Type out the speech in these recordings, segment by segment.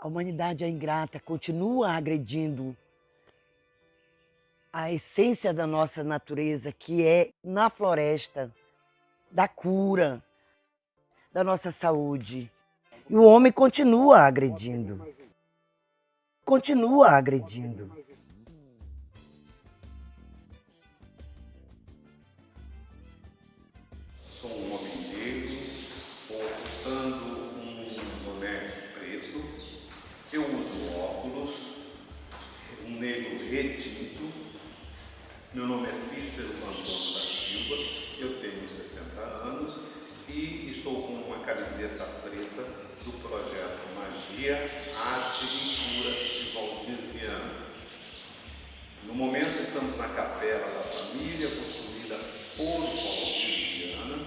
A humanidade é ingrata, continua agredindo a essência da nossa natureza, que é na floresta, da cura, da nossa saúde. E o homem continua agredindo. Continua agredindo. Sou um homem negro, portando um boné preto. Eu uso óculos, um negro retinto. Meu nome é Cícero Antônio da Silva, eu tenho 60 anos e estou com uma camiseta preta do projeto Magia, Arte e Cura de Valdir Viana. No momento estamos na capela da família, construída por Valdir Viana,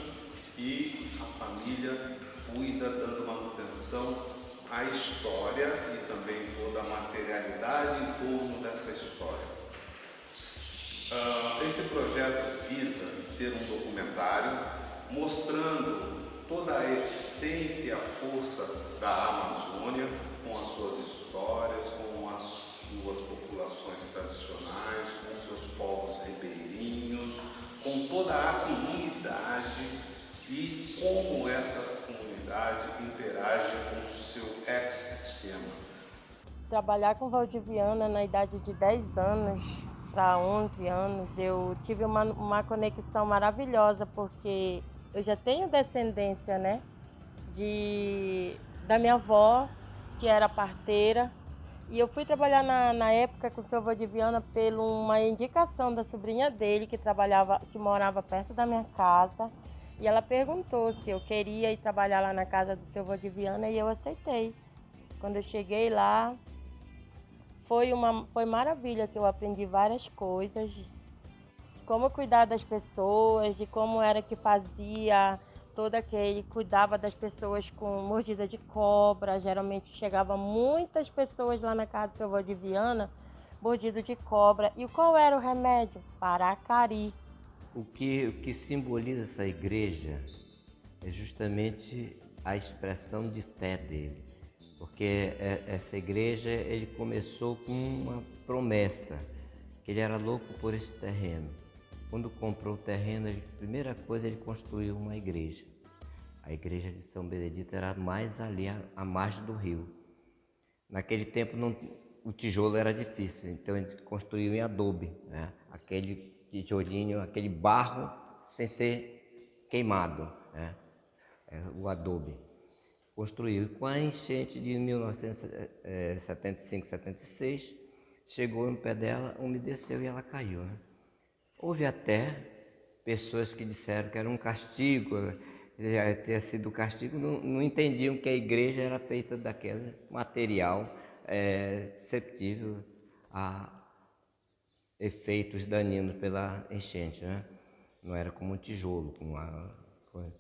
e a família cuida dando manutenção à história e também toda a materialidade em torno dessa história. Esse projeto visa ser um documentário mostrando toda a essência e a força da Amazônia, com as suas histórias, com as suas populações tradicionais, com seus povos ribeirinhos, com toda a comunidade e como essa comunidade interage com o seu ecossistema. Trabalhar com Valdir Viana na idade de 10 anos para 11 anos, eu tive uma conexão maravilhosa, porque eu já tenho descendência, né, da minha avó, que era parteira, e eu fui trabalhar na época com o seu Valdir Viana por uma indicação da sobrinha dele, que morava perto da minha casa, e ela perguntou se eu queria ir trabalhar lá na casa do seu Valdir Viana, e eu aceitei. Quando eu cheguei lá, foi maravilha, que eu aprendi várias coisas, de como cuidar das pessoas, de como era que fazia todo aquele, cuidava das pessoas com mordida de cobra. Geralmente chegava muitas pessoas lá na casa do seu Valdir Viana, mordido de cobra. E qual era o remédio? Paracari. O que simboliza essa igreja é justamente a expressão de fé dele, porque essa igreja ele começou com uma promessa, que ele era louco por esse terreno. Quando comprou o terreno, a primeira coisa ele construiu uma igreja. A igreja de São Benedito era mais ali à margem do rio. Naquele tempo o tijolo era difícil, então ele construiu em adobe, né? Aquele tijolinho, aquele barro sem ser queimado, né? O adobe. Construiu. Com a enchente de 1975, 76, chegou no pé dela, umedeceu e ela caiu, né? Houve até pessoas que disseram que era um castigo, tinha sido castigo, não entendiam que a igreja era feita daquele material suscetível a efeitos daninos pela enchente, né? Não era como um tijolo, como uma coisa.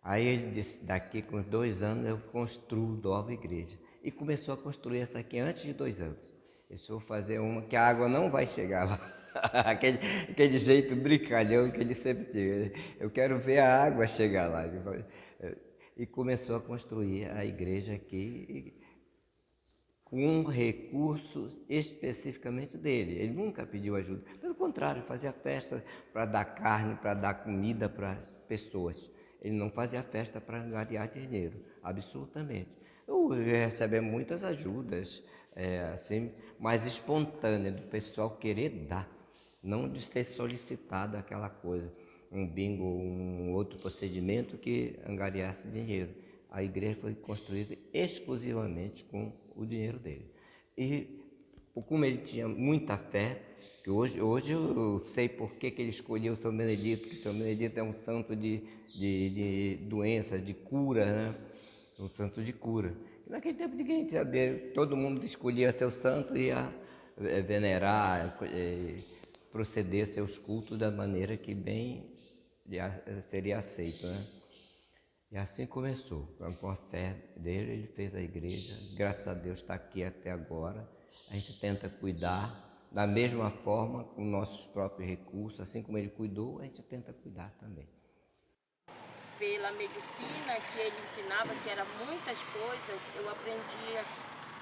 Aí ele disse, daqui com 2 anos eu construo nova igreja. E começou a construir essa aqui antes de 2 anos. Eu vou fazer uma que a água não vai chegar lá. aquele jeito brincalhão que ele sempre tinha. Eu quero ver a água chegar lá. E começou a construir a igreja aqui com recursos especificamente dele. Ele nunca pediu ajuda. Pelo contrário, fazia festa para dar carne, para dar comida para as pessoas. Ele não fazia festa para ganhar dinheiro, absolutamente. Eu recebo muitas ajudas, assim, mais espontâneas, do pessoal querer dar, não de ser solicitado aquela coisa, um bingo, um outro procedimento que angariasse dinheiro. A igreja foi construída exclusivamente com o dinheiro dele. E como ele tinha muita fé, que hoje eu sei por que ele escolheu São Benedito, que São Benedito é um santo de doenças, de cura, né? Um santo de cura. E naquele tempo ninguém sabia, todo mundo escolhia seu santo e ia venerar, proceder seus cultos da maneira que bem seria aceito, né? E assim começou, com a fé dele, ele fez a igreja, graças a Deus está aqui até agora. A gente tenta cuidar da mesma forma, com nossos próprios recursos, assim como ele cuidou, a gente tenta cuidar também. Pela medicina que ele ensinava, que eram muitas coisas, eu aprendia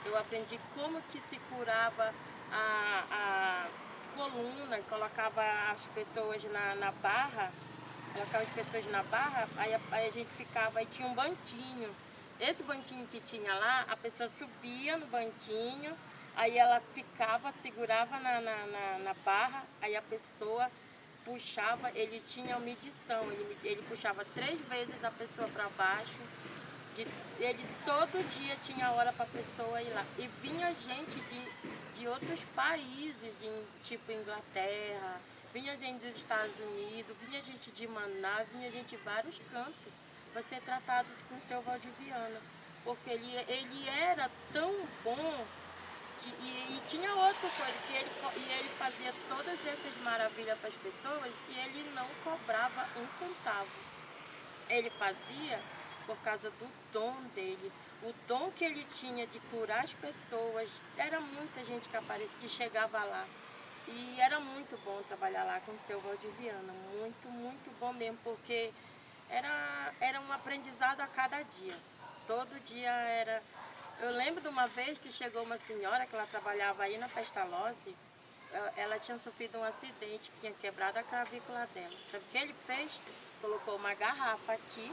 Eu aprendi como que se curava a coluna, colocava as pessoas na barra, colocava as pessoas na barra, aí a gente ficava, aí tinha um banquinho. Esse banquinho que tinha lá, a pessoa subia no banquinho, aí ela ficava, segurava na barra, aí a pessoa puxava, ele tinha medição, ele puxava 3 vezes a pessoa para baixo, ele todo dia tinha hora para a pessoa ir lá. E vinha gente de outros países, tipo Inglaterra, vinha gente dos Estados Unidos, vinha gente de Manaus, vinha gente de vários cantos para ser tratados com o seu Valdiviana. Porque ele era tão bom e tinha outra coisa, ele fazia todas essas maravilhas para as pessoas e ele não cobrava um centavo. Ele fazia por causa do dom dele, o dom que ele tinha de curar as pessoas. Era muita gente que aparecia, que chegava lá. E era muito bom trabalhar lá com o seu Valdiviana, muito, muito bom mesmo, porque era um aprendizado a cada dia. Todo dia era... Eu lembro de uma vez que chegou uma senhora que ela trabalhava aí na Pestalozzi, ela tinha sofrido um acidente, que tinha quebrado a clavícula dela. Sabe o que ele fez? Colocou uma garrafa aqui,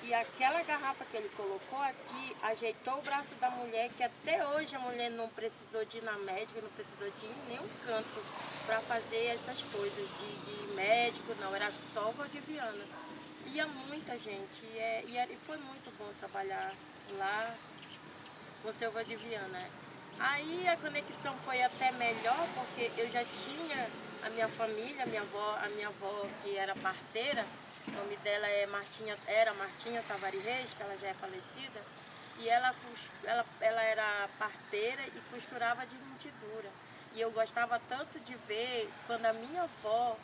e aquela garrafa que ele colocou aqui, ajeitou o braço da mulher, que até hoje a mulher não precisou de ir na médica, não precisou de ir em nenhum canto para fazer essas coisas de médico, não, era só Valdiviana. Ia muita gente e foi muito bom trabalhar lá com o seu Valdiviana. Aí a conexão foi até melhor, porque eu já tinha a minha família, a minha avó que era parteira, o nome dela era Martinha Tavares Reis, que ela já é falecida, e ela era parteira e costurava de mentidura. E eu gostava tanto de ver quando a minha avó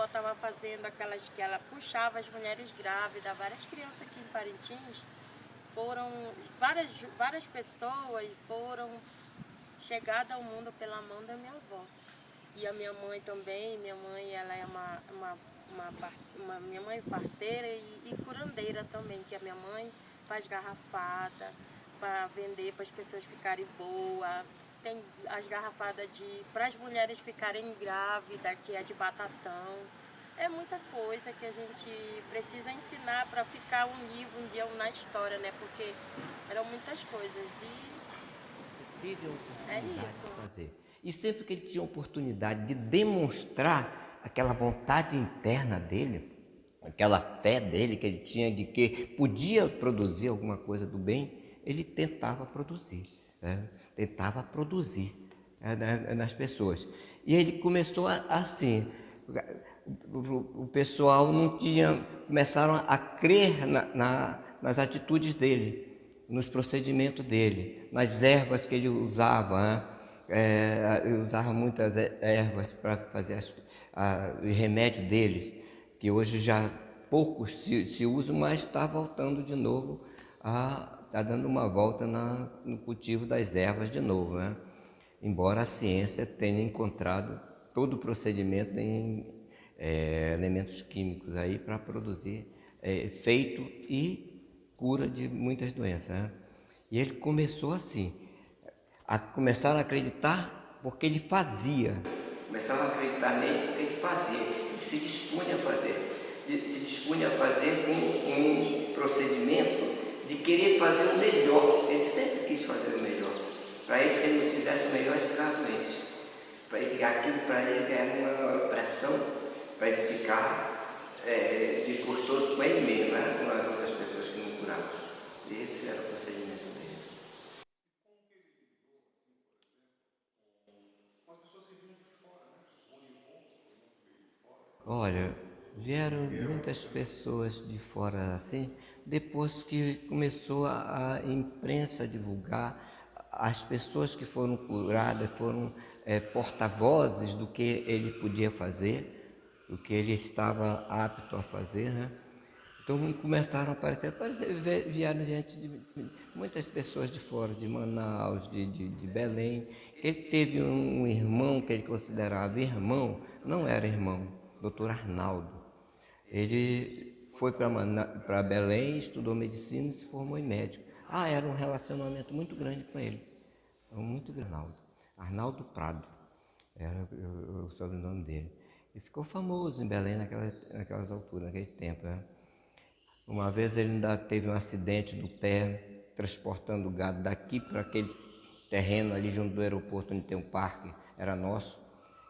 estava fazendo aquelas que ela puxava as mulheres grávidas, várias crianças aqui em Parintins, várias pessoas foram chegadas ao mundo pela mão da minha avó. E a minha mãe também, ela é minha mãe é parteira e curandeira também, que a minha mãe faz garrafada para vender para as pessoas ficarem boas. Tem as garrafadas para as mulheres ficarem grávidas, que é de batatão. É muita coisa que a gente precisa ensinar para ficar um livro um dia na história, né? Porque eram muitas coisas Teve a é oportunidade isso. de fazer. E sempre que ele tinha oportunidade de demonstrar aquela vontade interna dele, aquela fé dele que ele tinha de que podia produzir alguma coisa do bem, ele tentava produzir, né? Tentava produzir nas pessoas. E ele começou assim, o pessoal não tinha, começaram a crer nas atitudes dele, nos procedimentos dele, nas ervas que ele usava, né? Ele usava muitas ervas para fazer o remédio deles, que hoje já poucos se usam, mas está voltando de novo, está dando uma volta no cultivo das ervas de novo, né? Embora a ciência tenha encontrado todo o procedimento em elementos químicos aí para produzir efeito e cura de muitas doenças, né? E ele começou assim, começaram a acreditar porque ele fazia. Começaram a acreditar nele porque ele fazia, ele se dispunha a fazer. Se dispunha a fazer com um procedimento de querer fazer o melhor. Ele sempre quis fazer o melhor. Para ele, se ele não fizesse o melhor, ele ficava doente. Aquilo para ele era uma pressão, para ele ficar desgostoso com ele mesmo, né? Com as outras pessoas que não curavam. Esse era o procedimento dele. Olha, vieram muitas pessoas de fora assim, depois que começou a imprensa divulgar, as pessoas que foram curadas foram porta-vozes do que ele podia fazer, do que ele estava apto a fazer, né? Então começaram a aparecer, vieram muitas pessoas de fora, de Manaus, de Belém. Ele teve um irmão que ele considerava irmão, não era irmão, Dr. Arnaldo. Ele foi para Belém, estudou medicina e se formou em médico. Era um relacionamento muito grande com ele. Muito grande. Arnaldo Prado era o sobrenome dele. E ficou famoso em Belém naquelas alturas, naquele tempo, né? Uma vez ele ainda teve um acidente do pé, transportando gado daqui para aquele terreno ali junto do aeroporto, onde tem um parque, era nosso.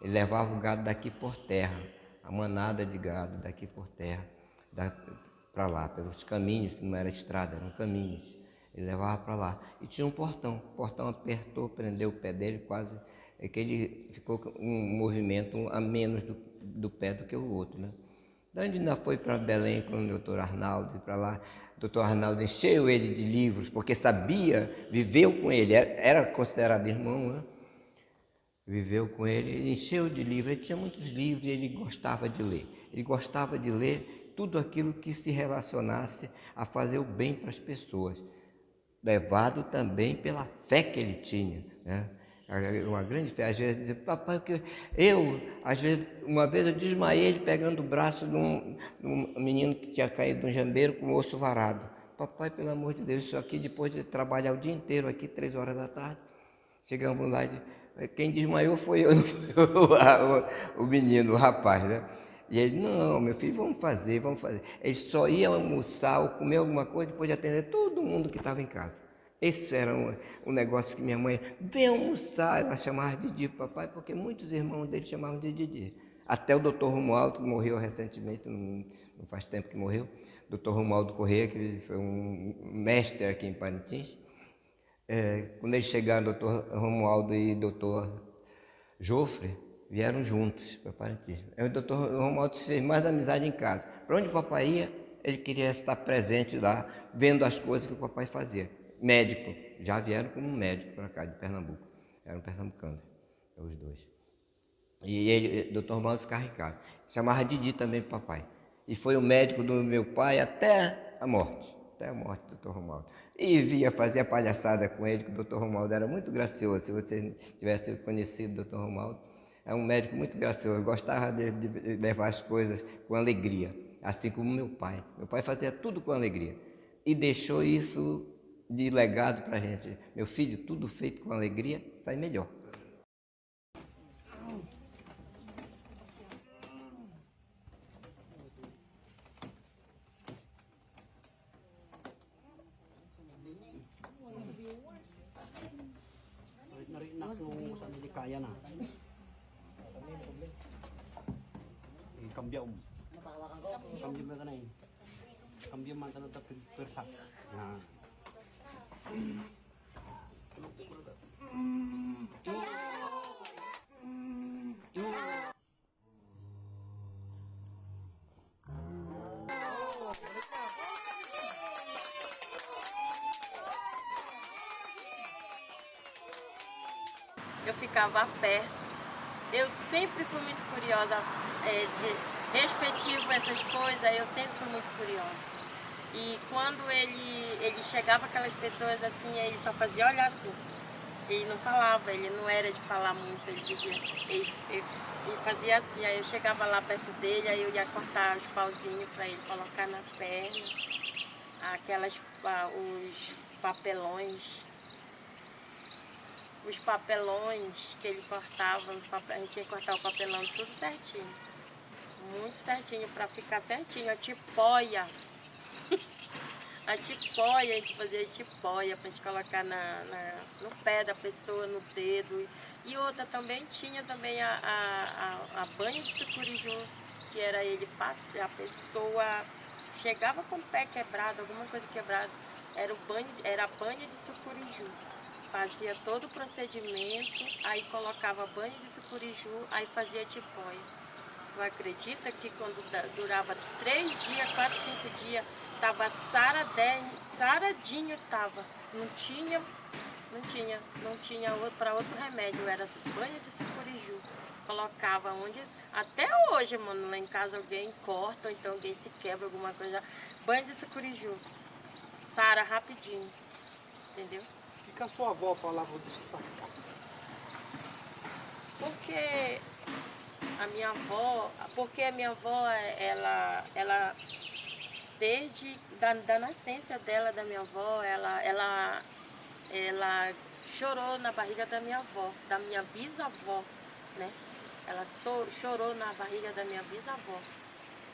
Ele levava o gado daqui por terra, a manada de gado daqui por terra, para lá, pelos caminhos, que não era estrada, eram caminhos. Ele levava para lá. E tinha um portão. O portão apertou, prendeu o pé dele quase. É que ele ficou com um movimento a menos do pé do que o outro, né? Daí ainda foi para Belém com o doutor Arnaldo, para lá. O doutor Arnaldo encheu ele de livros, porque sabia, viveu com ele, era considerado irmão, né? Viveu com ele, encheu de livros, ele tinha muitos livros e ele gostava de ler. Ele gostava de ler tudo aquilo que se relacionasse a fazer o bem para as pessoas, levado também pela fé que ele tinha, né? Uma grande fé. Às vezes dizia, papai, às vezes, uma vez eu desmaiei ele pegando o braço de um menino que tinha caído no jambeiro com o osso varado. Papai, pelo amor de Deus, isso aqui depois de trabalhar o dia inteiro aqui, 3 horas da tarde, chegamos lá e quem desmaiou foi eu, não foi o menino, o rapaz, né? E ele, não, meu filho, vamos fazer. Ele só ia almoçar ou comer alguma coisa depois de atender todo mundo que estava em casa. Esse era um negócio que minha mãe, vem almoçar, ela chamava de Didi, papai, porque muitos irmãos dele chamavam de Didi. Até o doutor Romualdo, que morreu recentemente, não faz tempo que morreu, doutor Romualdo Corrêa, que foi um mestre aqui em Parintins. Quando eles chegaram, doutor Romualdo e doutor Jofre vieram juntos para Parintins. O doutor Romualdo fez mais amizade em casa. Para onde o papai ia, ele queria estar presente lá, vendo as coisas que o papai fazia. Médico, já vieram como médico para cá, de Pernambuco. Eram pernambucanos, os dois. E ele, doutor Romualdo ficava em casa. Chamava Didi também para papai. E foi o médico do meu pai até a morte do doutor Romualdo. E via, fazia palhaçada com ele, que o doutor Romualdo era muito gracioso. Se você tivesse conhecido o doutor Romualdo, é um médico muito gracioso, gostava de levar as coisas com alegria, assim como meu pai. Meu pai fazia tudo com alegria e deixou isso de legado para a gente. Meu filho, tudo feito com alegria sai melhor. Narinak nung sa Nilikaya na. Kambyom. Kambyom na kanay. Kambyom man tanong ta persak. Na. Eu ficava perto. Eu sempre fui muito curiosa, de respectivo essas coisas, eu sempre fui muito curiosa. E quando ele chegava aquelas pessoas assim, ele só fazia olhar assim. Ele não falava, ele não era de falar muito, ele dizia, ele fazia assim, aí eu chegava lá perto dele, aí eu ia cortar os pauzinhos para ele colocar na perna, os papelões que ele cortava, a gente ia cortar o papelão tudo certinho, muito certinho, para ficar certinho, a tipóia. A tipóia, a gente fazia tipóia pra gente colocar no pé da pessoa, no dedo. E outra também tinha também a banha de sucuriju, que era a pessoa chegava com o pé quebrado, alguma coisa quebrada, era a banha de sucuriju. Fazia todo o procedimento, aí colocava banho de sucuriju, aí fazia tipóia. Tu acredita que quando durava 3 dias, 4, 5 dias, tava saradinho tava. Não tinha para outro remédio, era banho de sucuriju. Colocava onde, até hoje, mano, lá em casa alguém corta, ou então alguém se quebra alguma coisa, banho de sucuriju, sara rapidinho, entendeu? O que a sua avó falava disso? Porque a minha avó, ela desde da nascença dela, da minha avó, ela chorou na barriga da minha avó, da minha bisavó, né? Ela chorou na barriga da minha bisavó.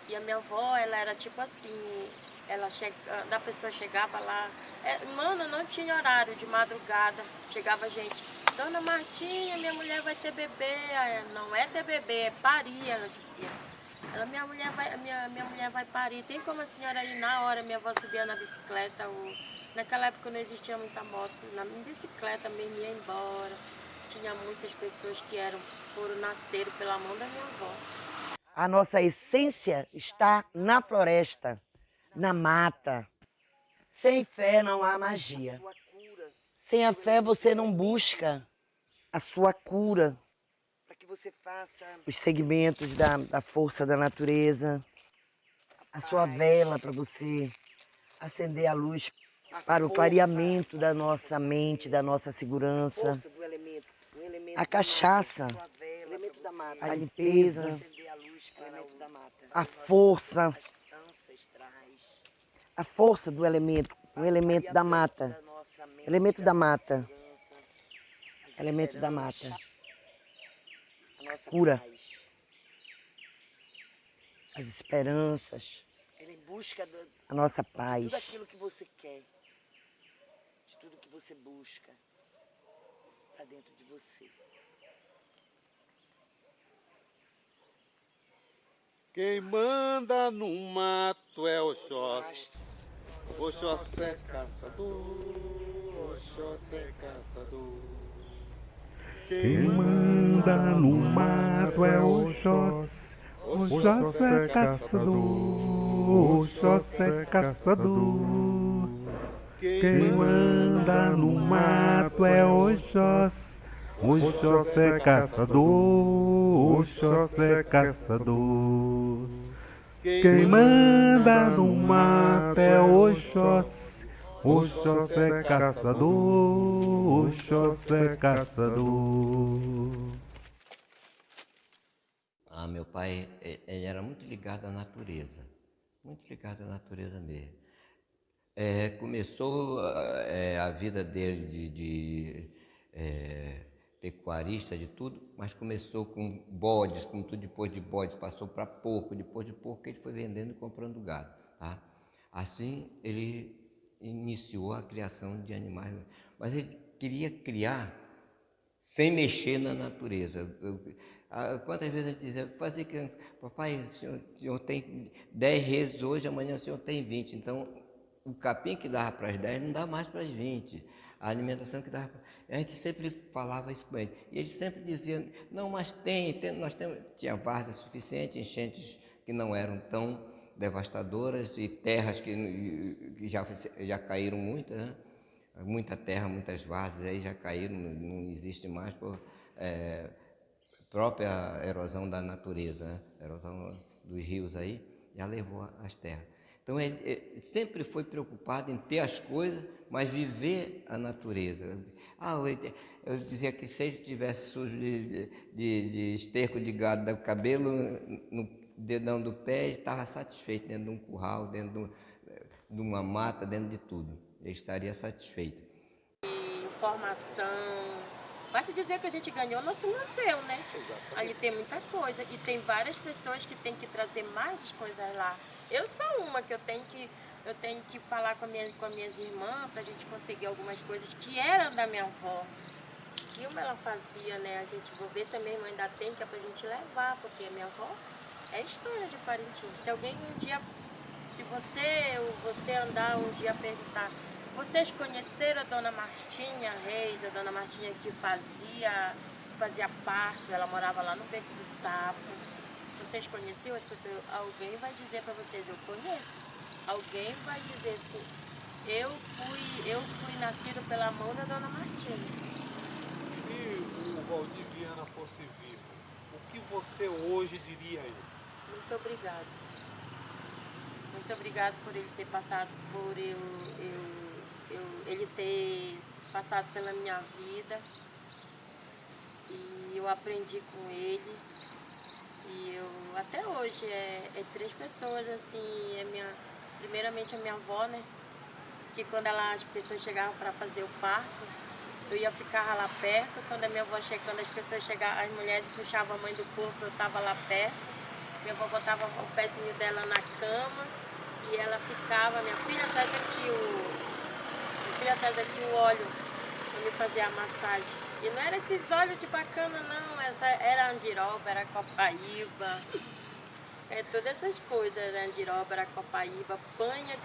E a minha avó, ela era tipo assim, da pessoa chegava lá, mano, não tinha horário, de madrugada, chegava gente, Dona Martinha, minha mulher vai ter bebê. Não é ter bebê, é parir, ela dizia. Minha mulher vai parir. Tem como a senhora ir na hora? Minha avó subia na bicicleta. Naquela época não existia muita moto. Na bicicleta mesmo ia embora. Tinha muitas pessoas que nasceram pela mão da minha avó. A nossa essência está na floresta, na mata. Sem fé não há magia. Sem a fé você não busca a sua cura. Para que você faça os segmentos da força da natureza, a sua vela para você acender a luz para o clareamento da nossa mente, da nossa segurança, a cachaça, a limpeza, a força do elemento, o elemento da mata, elemento da mata, elemento da mata, a cura, as esperanças, a nossa paz. Tudo aquilo que você quer, de tudo que você busca, para dentro de você. Quem manda no mato é Oxóssi. Oxóssi é caçador, Oxóssi é caçador. Quem manda no mato é Oxóssi. Oxóssi é caçador, Oxóssi é caçador. Quem manda no mato é Oxóssi. Oxóssi é caçador, Oxóssi é caçador. Quem manda no mato é Oxóssi. Oxóssi é caçador, Oxóssi é caçador. Meu pai, ele era muito ligado à natureza mesmo. Começou a vida dele de pecuarista, de tudo, mas começou com bodes, com tudo, depois de bodes passou para porco, depois de porco ele foi vendendo e comprando gado, tá? Assim ele iniciou a criação de animais, mas ele queria criar sem mexer na natureza. Quantas vezes a gente dizia, fazer que, papai, o senhor tem 10 reses hoje, amanhã o senhor tem 20, então o capim que dava para as 10 não dá mais para as 20, a alimentação que dava, a gente sempre falava isso com ele, e ele sempre dizia, não, mas tinha várzea suficiente, enchentes que não eram tão devastadoras e terras que já caíram muito, né? Muita terra, muitas várzeas aí já caíram, não existe mais por própria erosão da natureza, né? Erosão dos rios aí, já levou as terras. Então ele sempre foi preocupado em ter as coisas, mas viver a natureza. Eu dizia que se ele tivesse sujo de esterco de gado do cabelo, no dedão do pé, ele estava satisfeito dentro de um curral, dentro de uma mata, dentro de tudo. Ele estaria satisfeito. Informação. Basta dizer que a gente ganhou nosso museu, né? Exatamente. Ali tem muita coisa e tem várias pessoas que têm que trazer mais coisas lá. Eu sou uma que eu tenho que falar com as minhas irmãs para a gente conseguir algumas coisas que eram da minha avó. E como ela fazia, né? Vou ver se a minha irmã ainda tem, que é pra gente levar, porque a minha avó é história de Parintins. Se alguém um dia, se você andar um dia perguntar, vocês conheceram a Dona Martinha Reis, a Dona Martinha que fazia parto, ela morava lá no Beco do Sapo. Vocês conheciam as pessoas? Alguém vai dizer para vocês, eu conheço. Alguém vai dizer assim, eu fui nascido pela mão da Dona Martinha. Se o Valdir Viana fosse vivo, o que você hoje diria a ele? Muito obrigado. Muito obrigado por ele ter passado, ele ter passado pela minha vida. E eu aprendi com ele. E até hoje, 3 pessoas assim, primeiramente a minha avó, né? Que quando as pessoas chegavam para fazer o parto, eu ia ficar lá perto. Quando a minha avó quando as pessoas chegavam, as mulheres puxavam a mãe do corpo, eu estava lá perto. Minha avó botava o pezinho dela na cama e ela ficava, minha filha traz aqui o óleo para me fazer a massagem. E não era esses óleos de bacana não, era andiroba, era copaíba. Todas essas coisas, andiroba, era copaíba, banha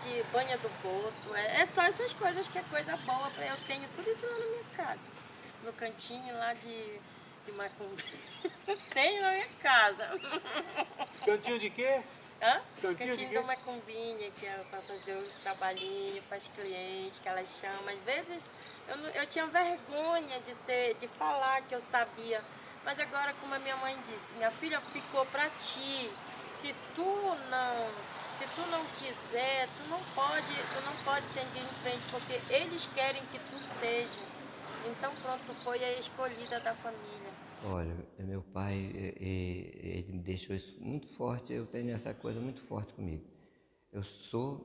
do boto, é só essas coisas que é coisa boa, eu tenho tudo isso lá na minha casa, no cantinho lá de macumba, tenho na minha casa. Cantinho de quê? Hã? Cantinho de quê? Da macumbinha, que é para fazer o trabalhinho para as clientes, que elas chamam. Às vezes eu tinha vergonha de falar que eu sabia, mas agora, como a minha mãe disse, minha filha, ficou para ti. Se tu não quiser, tu não pode seguir em frente, porque eles querem que tu seja. Então pronto, tu foi a escolhida da família. Olha, meu pai, ele me deixou isso muito forte, eu tenho essa coisa muito forte comigo. Eu sou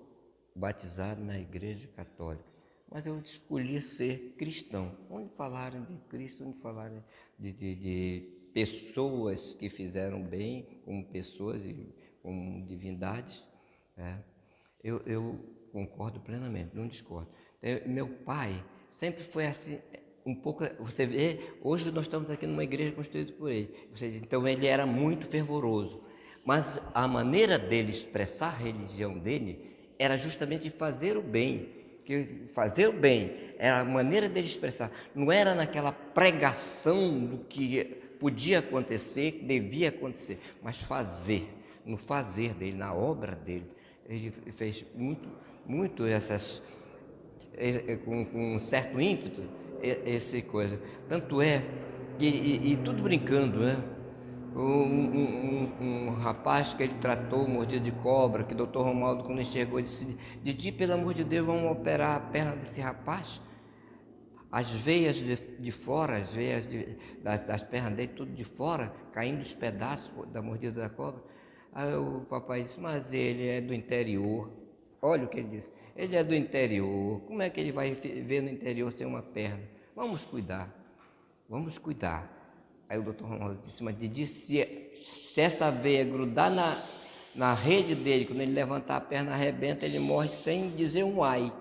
batizado na Igreja Católica, mas eu escolhi ser cristão. Onde falarem de Cristo, onde falarem de pessoas que fizeram bem, como pessoas e como divindades, né? Eu concordo plenamente, não discordo. Meu pai sempre foi assim, um pouco, você vê, hoje nós estamos aqui numa igreja construída por ele, então ele era muito fervoroso, mas a maneira dele expressar a religião dele era justamente fazer o bem, que fazer o bem era a maneira dele expressar, não era naquela pregação do que podia acontecer, que devia acontecer, mas fazer, no fazer dele, na obra dele. Ele fez muito essas, com um certo ímpeto, essa coisa. Tanto é que, e tudo brincando, né? Um rapaz que ele tratou, mordido de cobra, que o doutor Romualdo, quando enxergou, disse: Didi, pelo amor de Deus, vamos operar a perna desse rapaz. As veias de fora, as veias das pernas dele, tudo de fora, caindo os pedaços da mordida da cobra. Aí o papai disse: mas ele é do interior. Olha o que ele disse: ele é do interior, como é que ele vai viver no interior sem uma perna? Vamos cuidar, vamos cuidar. Aí o doutor Ronaldo disse: mas Didi, se essa veia grudar na rede dele, quando ele levantar a perna, arrebenta, ele morre sem dizer um ai.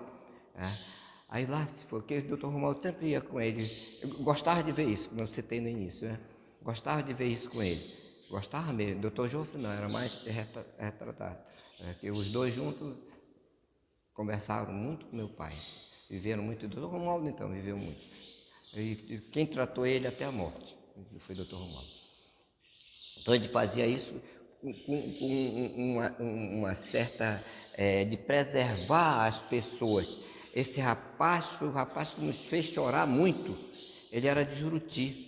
Aí lá, se for, que o doutor Romualdo sempre ia com ele. Eu gostava de ver isso, como eu citei no início, né? Gostava de ver isso com ele. Gostava mesmo. Doutor Jofre não, era mais retratado. Que os dois juntos conversaram muito com meu pai. Viveram muito. O doutor Romualdo, então, viveu muito. E quem tratou ele até a morte foi o doutor Romualdo. Então ele fazia isso com uma certa de preservar as pessoas. Esse rapaz foi o rapaz que nos fez chorar muito. Ele era de Juruti.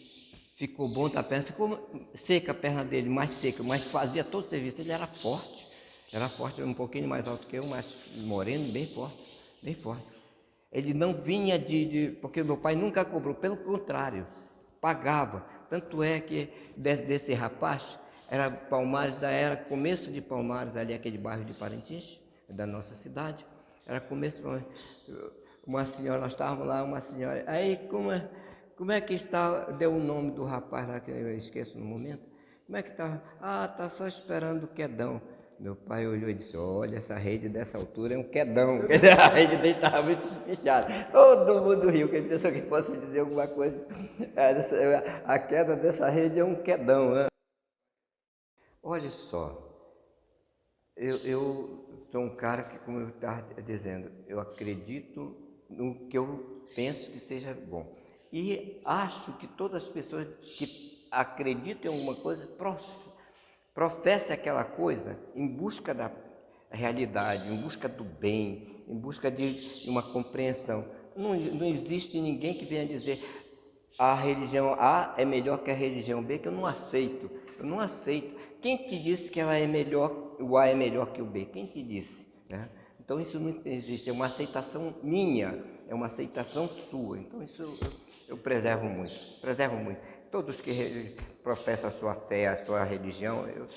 Ficou bom da perna, ficou seca a perna dele, mais seca, mas fazia todo o serviço. Ele era forte, um pouquinho mais alto que eu, mas moreno, bem forte, bem forte. Ele não vinha porque meu pai nunca cobrou, pelo contrário, pagava. Tanto é que desse rapaz, era Palmares, era começo de Palmares, ali aquele bairro de Parintins, da nossa cidade. Era começo, uma senhora, nós estávamos lá, uma senhora, aí como é que está, deu o nome do rapaz lá, que eu esqueço no momento, como é que está? Está só esperando o quedão. Meu pai olhou e disse: olha, essa rede dessa altura é um quedão. A rede dele estava muito espichada. Todo mundo riu, que ele pensou que fosse dizer alguma coisa. A queda dessa rede é um quedão, né? Olha só, eu sou um cara que, como eu estava dizendo, eu acredito no que eu penso que seja bom. E acho que todas as pessoas que acreditam em alguma coisa, professem aquela coisa em busca da realidade, em busca do bem, em busca de uma compreensão. Não existe ninguém que venha dizer a religião A é melhor que a religião B, que eu não aceito. Eu não aceito. Quem te disse que ela é melhor, o A é melhor que o B? Quem te disse? Né? Então isso não existe, é uma aceitação minha, é uma aceitação sua. Então isso eu preservo muito, Todos que professam a sua fé, a sua religião. Eu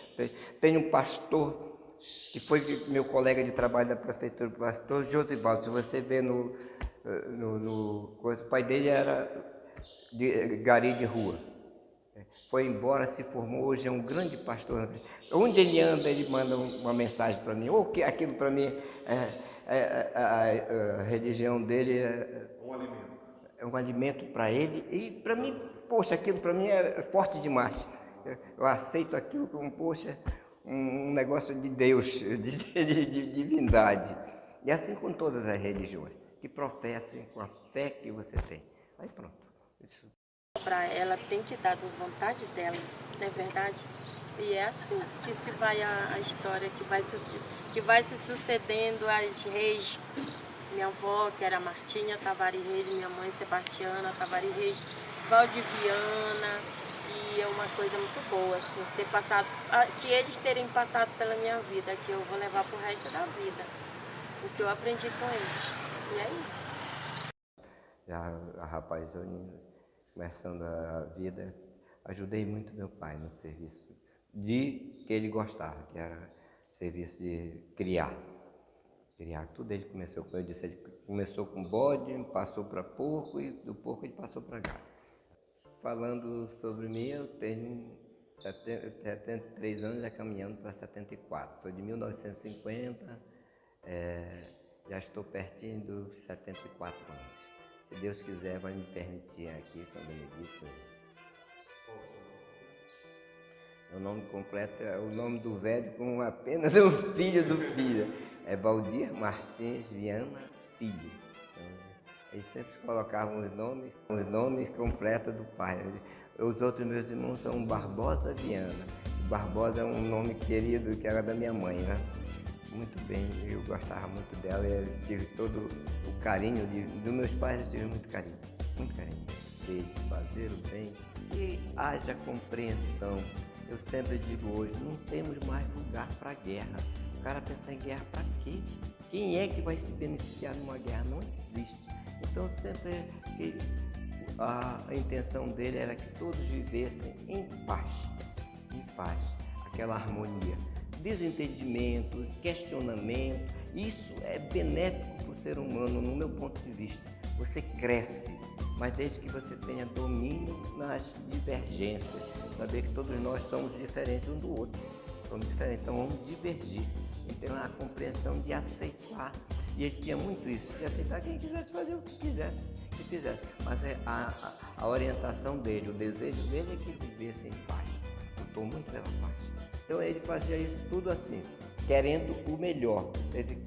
tenho um pastor que foi meu colega de trabalho da prefeitura, o pastor Josivaldo. Se você vê no o pai dele era de gari de rua. Foi embora, se formou, hoje é um grande pastor. Onde ele anda, ele manda uma mensagem para mim. Ou que aquilo para mim, a religião dele é um alimento para ele. E para mim, poxa, aquilo para mim é forte demais. Eu aceito aquilo como, poxa, um negócio de Deus, de divindade. E assim com todas as religiões, que professem com a fé que você tem. Aí pronto. Isso. Para ela tem que dar da vontade dela, não é verdade? E é assim que se vai a história, que vai se sucedendo as reis. Minha avó, que era Martinha Tavares Reis, minha mãe Sebastiana Tavares Reis, Valdiviana, e é uma coisa muito boa, assim, ter passado, que eles terem passado pela minha vida, que eu vou levar pro resto da vida, o que eu aprendi com eles. E é isso. Já a rapazona, começando a vida, ajudei muito meu pai no serviço que ele gostava, que era serviço de criar. Tudo ele começou, como eu disse, ele começou com bode, passou para porco e do porco ele passou para gado. Falando sobre mim, eu tenho 73 anos, já caminhando para 74. Sou de 1950, já estou pertinho dos 74 anos. Se Deus quiser, vai me permitir aqui, com a benedita. O nome completo é o nome do velho com apenas um filho do filho. É Valdir Martins Viana Filho. Então, eles sempre colocavam os nomes completos do pai. Os outros meus irmãos são Barbosa Viana. Barbosa é um nome querido que era da minha mãe, né? Muito bem, eu gostava muito dela e tive todo o carinho dos meus pais, eu tive muito carinho de fazer o bem e haja compreensão. Eu sempre digo hoje, não temos mais lugar para guerra. O cara pensa em guerra para quê? Quem é que vai se beneficiar numa guerra? Não existe. Então sempre a intenção dele era que todos vivessem em paz, aquela harmonia. Desentendimento, questionamento, isso é benéfico para o ser humano, no meu ponto de vista. Você cresce, mas desde que você tenha domínio nas divergências, saber que todos nós somos diferentes um do outro, então vamos divergir. Então a compreensão de aceitar, e ele tinha muito isso, de aceitar quem quisesse fazer o que fizesse, mas a orientação dele, o desejo dele é que vivesse em paz. Eu estou muito pela paz. Então ele fazia isso tudo assim, querendo o melhor.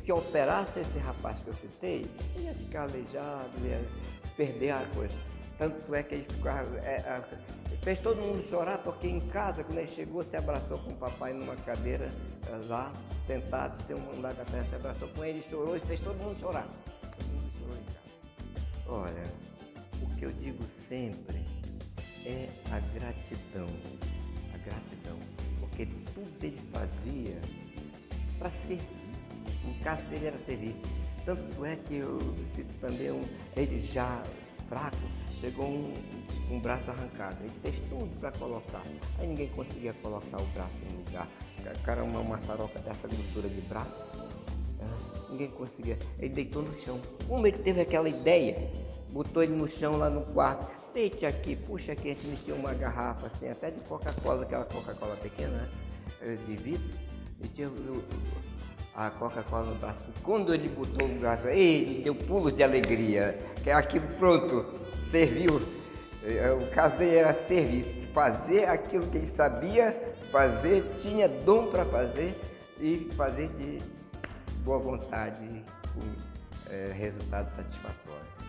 Se operasse esse rapaz que eu citei, ele ia ficar aleijado, ia perder a coisa. Tanto é que ele ficava, fez todo mundo chorar, porque em casa, quando ele chegou, se abraçou com o papai numa cadeira, lá, sentado, sem um andar da terra, se abraçou com ele, chorou e fez todo mundo chorar. Todo mundo chorou em casa. Olha, o que eu digo sempre é a gratidão, porque tudo ele fazia para servir. O caso dele era servir. Tanto é que eu cito também ele já fraco, chegou um braço arrancado. Ele fez tudo para colocar. Aí ninguém conseguia colocar o braço no lugar. O cara, uma maçaroca dessa grossura de braço, ninguém conseguia. Ele deitou no chão. Como ele teve aquela ideia, botou ele no chão lá no quarto. Deite aqui, puxa aqui, a gente mexeu uma garrafa assim, até de Coca-Cola, aquela Coca-Cola pequena, né? De vidro, e tinha a Coca-Cola no braço. Quando ele botou o braço, ele deu pulos de alegria, que aquilo pronto, serviu. O caso dele era servir, fazer aquilo que ele sabia fazer, tinha dom para fazer e fazer de boa vontade, com resultado satisfatório.